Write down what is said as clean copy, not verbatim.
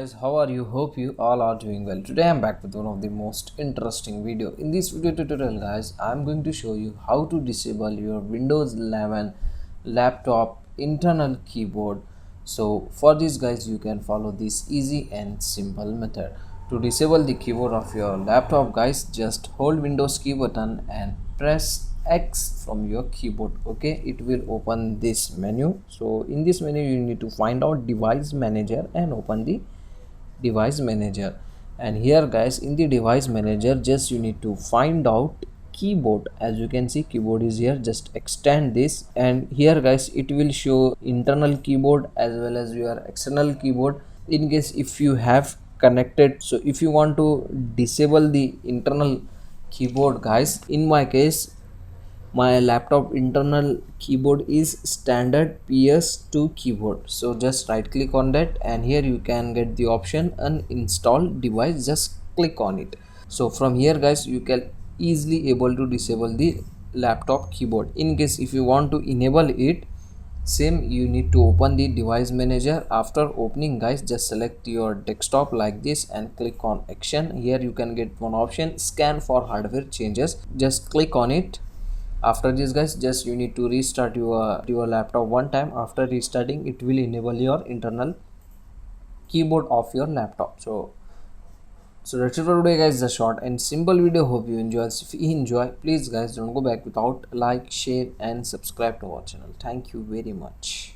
guys, how are you? Hope you all are doing well. Today I'm back with one of the most interesting video. In this video tutorial guys, I'm going to show you how to disable your Windows 11 laptop internal keyboard. So for this guys, you can follow this easy and simple method. To disable the keyboard of your laptop guys, just hold Windows key button and press X from your keyboard. Okay, it will open this menu. So in this menu you need to find out device manager and open the device manager. And here guys, in the device manager, just you need to find out keyboard. As you can see, keyboard is here. Just extend this, and here guys it will show internal keyboard as well as your external keyboard. In case if you have connected, so if you want to disable the internal keyboard guys, in my case my laptop internal keyboard is standard PS2 keyboard. So just right click on that, and here you can get the option uninstall device. Just click on it. So from here guys, you can easily able to disable the laptop keyboard. In case if you want to enable it, same you need to open the device manager. After opening guys, just select your desktop like this and click on action. Here you can get one option, scan for hardware changes. Just click on it. After this guys, just you need to restart your laptop one time. After restarting, it will enable your internal keyboard of your laptop. So that's it for today guys. The short and simple video. Hope you enjoy. If you enjoy, please guys don't go back without like, share and subscribe to our channel. Thank you very much.